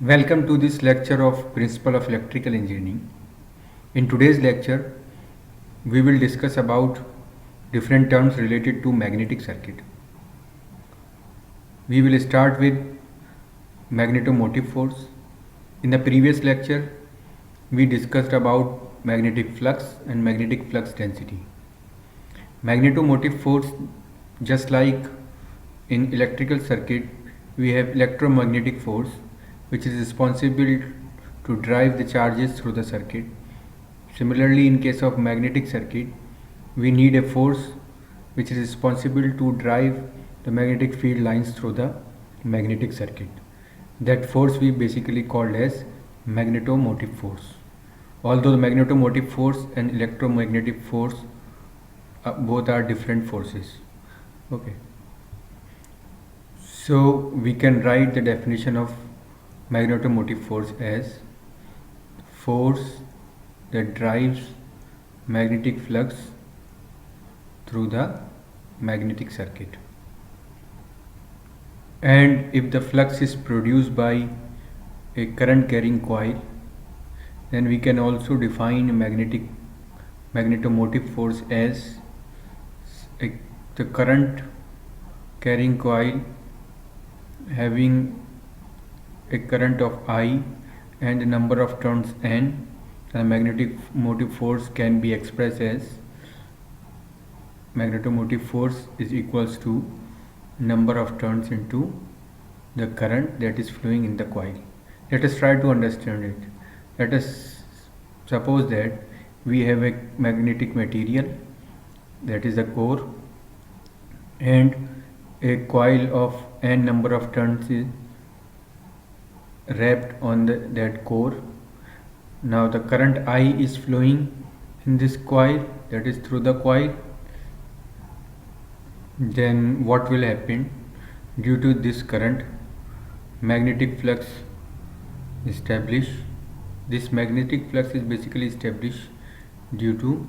Welcome to this lecture of Principle of Electrical Engineering. In today's lecture, we will discuss about different terms related to magnetic circuit. We will start with magnetomotive force. In the previous lecture, we discussed about magnetic flux and magnetic flux density. Magnetomotive force, just like in electrical circuit, we have electromagnetic force which is responsible to drive the charges through the circuit. Similarly, in case of magnetic circuit, we need a force which is responsible to drive the magnetic field lines through the magnetic circuit. That force we basically called as magnetomotive force. Although the magnetomotive force and electromagnetic force both are different forces. Okay. So we can write the definition of magnetomotive force as force that drives magnetic flux through the magnetic circuit. And if the flux is produced by a current carrying coil, then we can also define magnetomotive force as the current carrying coil having a current of I and the number of turns N. The magnetic motive force can be expressed as magnetomotive force is equals to number of turns into the current that is flowing in the coil. Let us try to understand it. Let us suppose that we have a magnetic material, that is the core, and a coil of n number of turns is wrapped on that core. Now the current I is flowing in this coil, that is through the coil. Then what will happen? Due to this current, magnetic flux established. This magnetic flux is basically established due to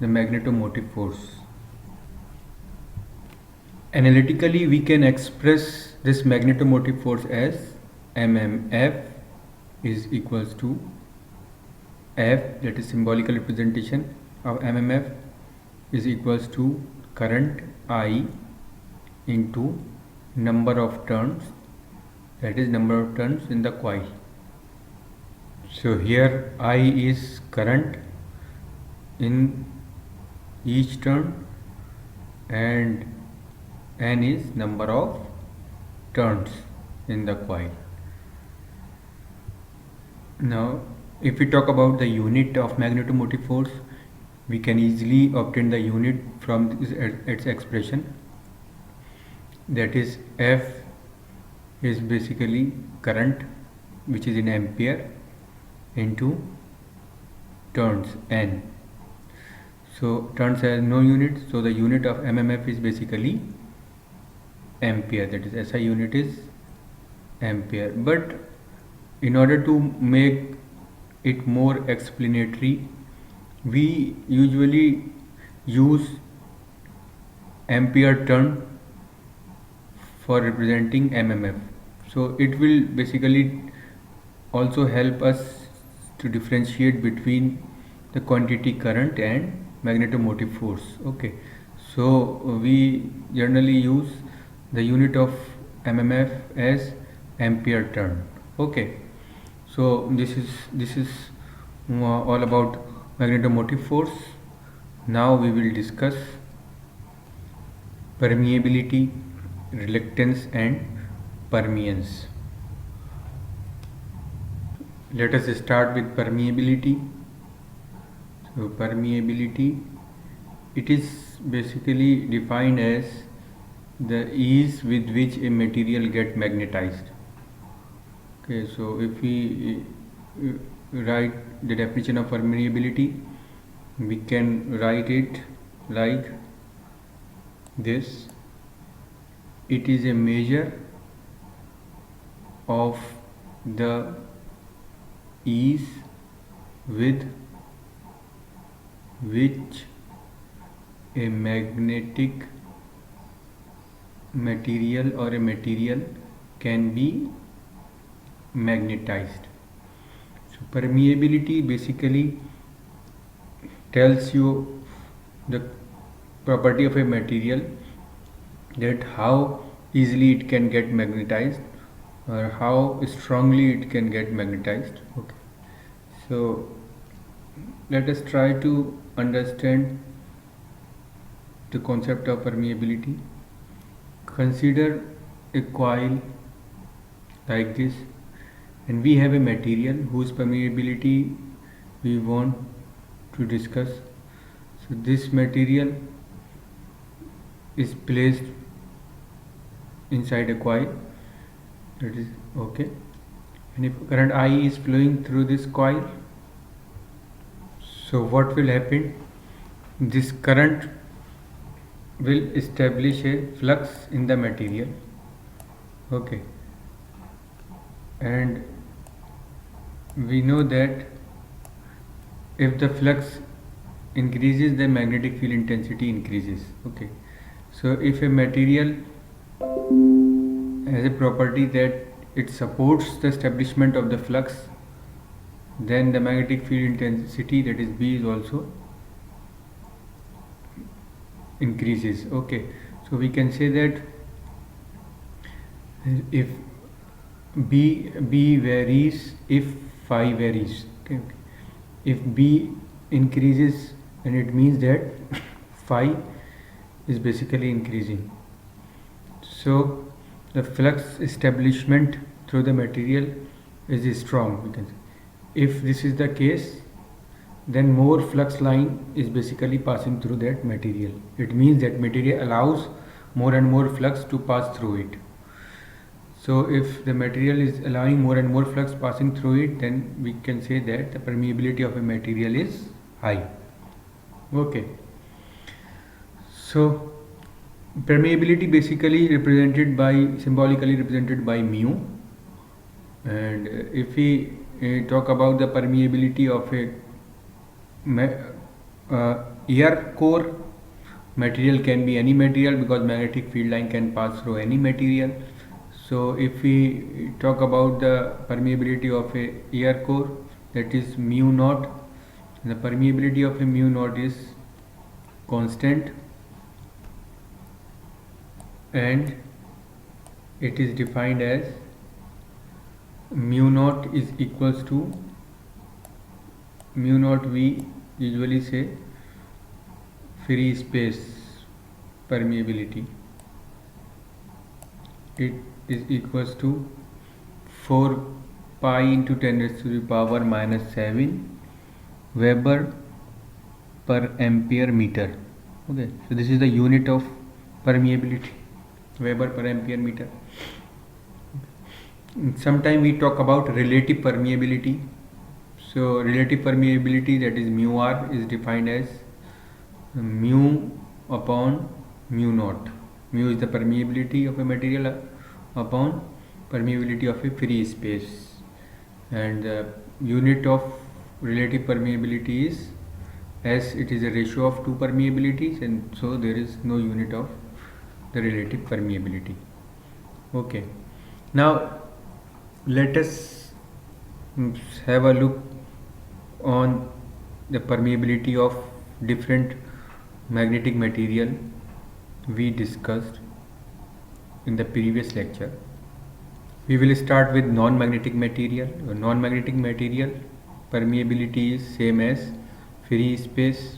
the magnetomotive force. Analytically, we can express this magnetomotive force as mmf is equals to F, that is symbolical representation of mmf, is equals to current I into number of turns, that is number of turns in the coil. So here I is current in each turn and N is number of turns in the coil. Now if we talk about the unit of magnetomotive force, we can easily obtain the unit from its expression, that is F is basically current which is in ampere into turns N. So turns has no unit, so the unit of mmf is basically ampere, that is SI unit is ampere. But in order to make it more explanatory, we usually use ampere turn for representing mmf. So it will basically also help us to differentiate between the quantity current and magnetomotive force. Okay, so we generally use the unit of mmf as ampere turn. Okay, so this is all about magnetomotive force. Now we will discuss permeability, reluctance and permeance. Let us start with permeability. So permeability, it is basically defined as the ease with which a material get magnetized. Okay, so if we write the definition of permeability, we can write it like this: it is a measure of the ease with which a magnetic material or a material can be magnetized. So permeability basically tells you the property of a material, that how easily it can get magnetized or how strongly it can get magnetized. Okay, so let us try to understand the concept of permeability. Consider a coil like this, and we have a material whose permeability we want to discuss. So this material is placed inside a coil, that is okay, and if current I is flowing through this coil, so what will happen? This current will establish a flux in the material. Okay, and we know that if the flux increases, the magnetic field intensity increases. Okay, so if a material has a property that it supports the establishment of the flux, then the magnetic field intensity, that is B, is also increases. Okay, so we can say that if B varies, if phi varies. Okay, if B increases, and it means that phi is basically increasing. So the flux establishment through the material is strong, we can say. If this is the case, then more flux line is basically passing through that material. It means that material allows more and more flux to pass through it. So if the material is allowing more and more flux passing through it, then we can say that the permeability of a material is high. Okay, so permeability basically symbolically represented by mu, and if we talk about the permeability of a air core material, can be any material because magnetic field line can pass through any material. So if we talk about the permeability of a air core, that is mu naught. The permeability of a mu naught is constant, and it is defined as mu naught is equals to mu naught, we usually say free space permeability. It is equals to 4 pi into 10 raised to the power minus 7 Weber per ampere meter. Okay, so this is the unit of permeability, Weber per ampere meter. Sometime we talk about relative permeability. So relative permeability, that is mu r, is defined as mu upon mu naught. Mu is the permeability of a material upon permeability of a free space, and the unit of relative permeability is as it is a ratio of two permeabilities, and so there is no unit of the relative permeability. Okay, now let us have a look on the permeability of different magnetic material we discussed in the previous lecture. We will start with non-magnetic material. Non-magnetic material permeability is same as free space.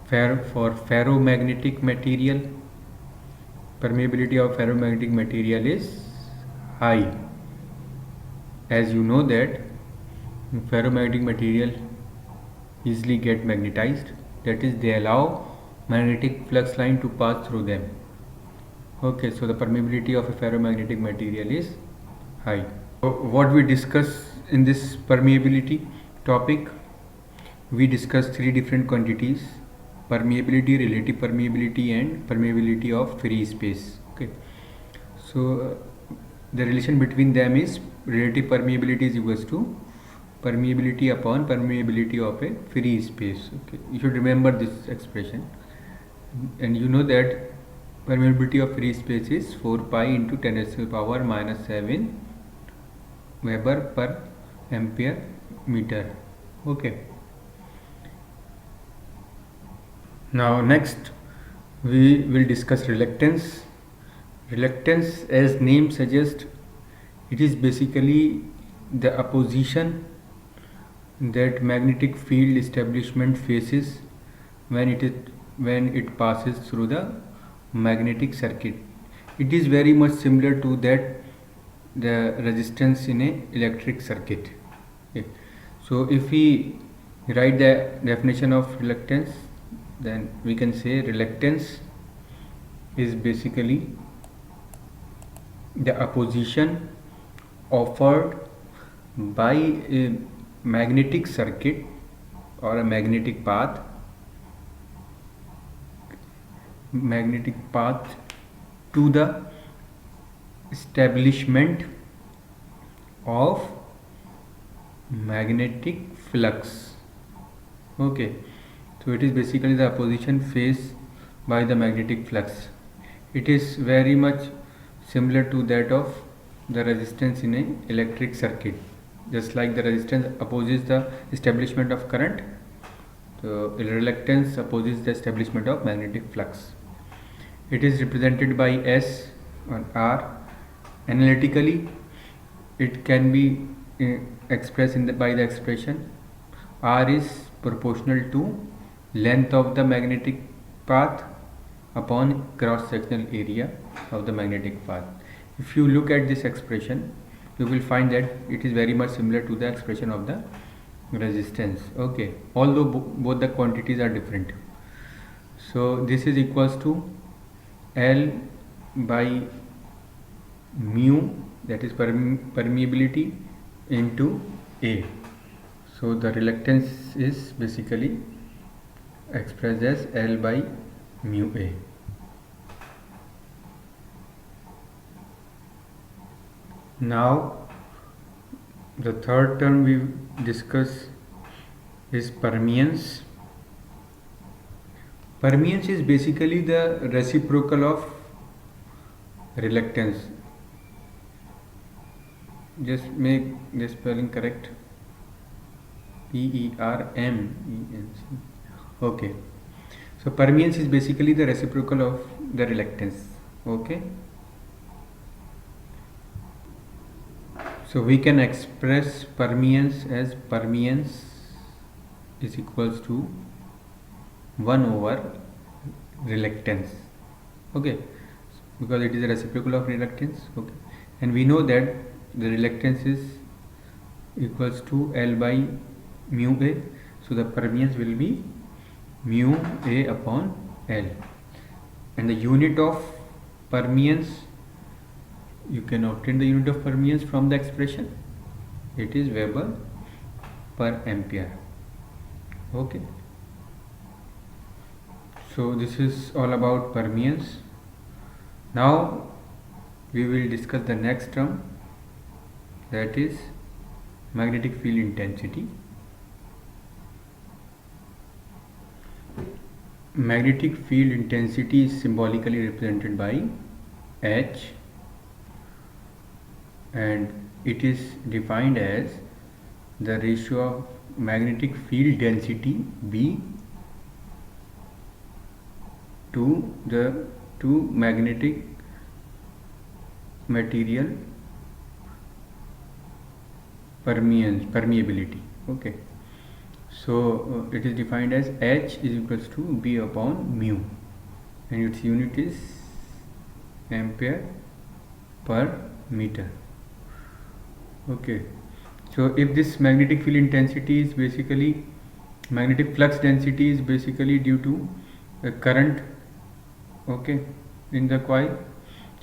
For ferromagnetic material, permeability of ferromagnetic material is high. As you know that ferromagnetic material easily get magnetized, that is, they allow magnetic flux line to pass through them. Okay, so the permeability of a ferromagnetic material is high. So what we discuss in this permeability topic, we discussed three different quantities: permeability, relative permeability, and permeability of free space. Okay, so the relation between them is relative permeability is equals to permeability upon permeability of a free space. Okay, you should remember this expression, and you know that permeability of free space is 4 pi into 10 raised to the power minus 7 Weber per ampere meter. Okay. Now next we will discuss reluctance. Reluctance, as name suggests, it is basically the opposition that magnetic field establishment faces when it passes through the magnetic circuit. It is very much similar to that the resistance in a electric circuit. Okay. So if we write the definition of reluctance, then we can say reluctance is basically the opposition offered by a magnetic circuit or a magnetic path to the establishment of magnetic flux. Okay, so it is basically the opposition faced by the magnetic flux. It is very much similar to that of the resistance in an electric circuit. Just like the resistance opposes the establishment of current, so reluctance opposes the establishment of magnetic flux. It is represented by S or R. Analytically, it can be expressed by the expression R is proportional to length of the magnetic path upon cross-sectional area of the magnetic path. If you look at this expression, you will find that it is very much similar to the expression of the resistance. Okay, although both the quantities are different. So this is equals to L by mu, that is permeability, into A. So the reluctance is basically expressed as L by mu A. Now the third term we discuss is permeance. Permeance is basically the reciprocal of reluctance. Just make the spelling correct. Permeance. Okay. So permeance is basically the reciprocal of the reluctance. Okay. So we can express permeance as permeance is equals to 1 over reluctance. Okay, because it is a reciprocal of reluctance. Okay, and we know that the reluctance is equals to L by mu A. So the permeance will be mu A upon L, and the unit of permeance, you can obtain the unit of permeance from the expression. It is Weber per ampere. Okay. So this is all about permeance. Now we will discuss the next term, that is magnetic field intensity. Magnetic field intensity is symbolically represented by H, and it is defined as the ratio of magnetic field density B to the magnetic material permeability. Okay, so it is defined as H is equals to B upon mu, and its unit is ampere per meter. Okay, so if this magnetic field intensity is basically, magnetic flux density is basically due to a current, okay, in the coil,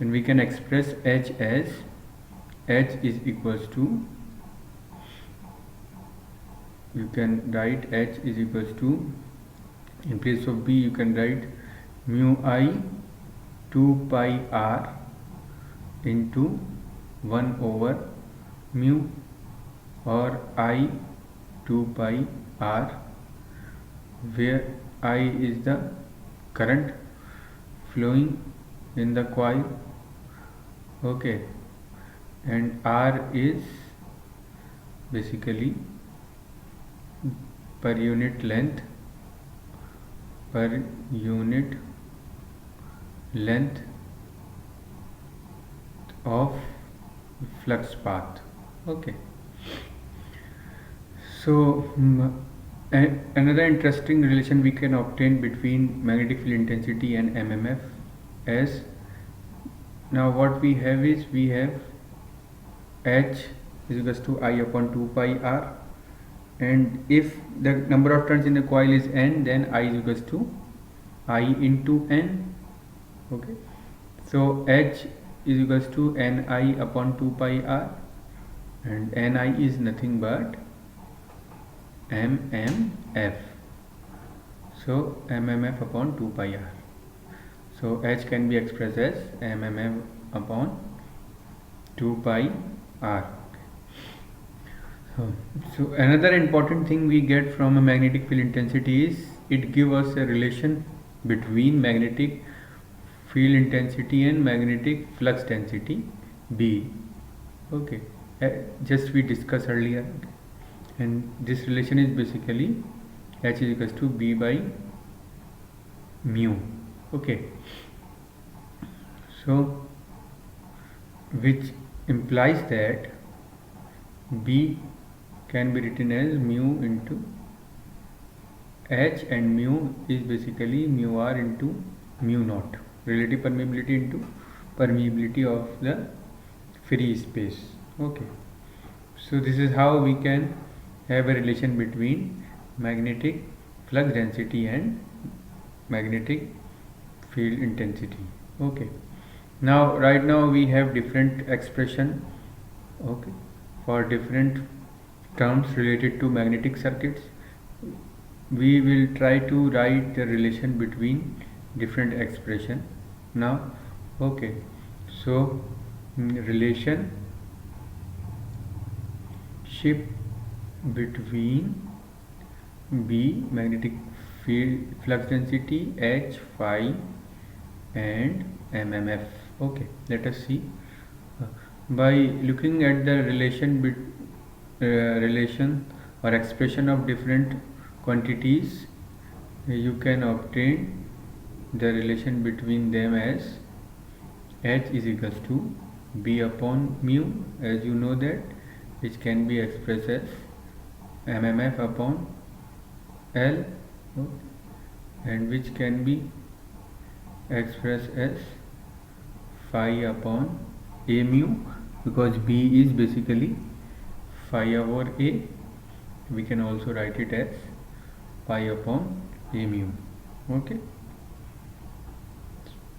and we can express H as H is equals to, you can write H is equals to, in place of B you can write mu I 2 pi R into 1 over mu, or I 2 pi R, where I is the current flowing in the coil. Okay, and R is basically per unit length of flux path. Okay, so another interesting relation we can obtain between magnetic field intensity and MMF as now what we have is we have H is equals to I upon 2 pi R, and if the number of turns in the coil is N, then I is equals to I into N. Okay, so H is equals to Ni upon 2 pi R, and Ni is nothing but MMF. So MMF upon 2 pi R. So H can be expressed as MMF upon 2 pi R. So another important thing we get from a magnetic field intensity is it gives us a relation between magnetic field intensity and magnetic flux density B. Okay, just we discussed earlier, and this relation is basically H is equals to B by mu. Okay, so which implies that B can be written as mu into H, and mu is basically mu R into mu naught, relative permeability into permeability of the free space. Okay, so this is how we can have a relation between magnetic flux density and magnetic field intensity. Okay, now right now we have different expression, okay, for different terms related to magnetic circuits. We will try to write the relation between different expression now. Okay, so relationship between B magnetic field flux density H phi and MMF. Okay, let us see. By looking at the relation or expression of different quantities, you can obtain the relation between them as H is equals to B upon mu, as you know that, which can be expressed as MMF upon L, and which can be expressed as phi upon A mu, because B is basically phi over A. We can also write it as pi upon A mu. Okay,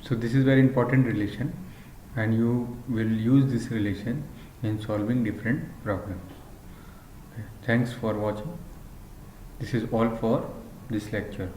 so this is very important relation, and you will use this relation in solving different problems. Okay. Thanks for watching. This is all for this lecture.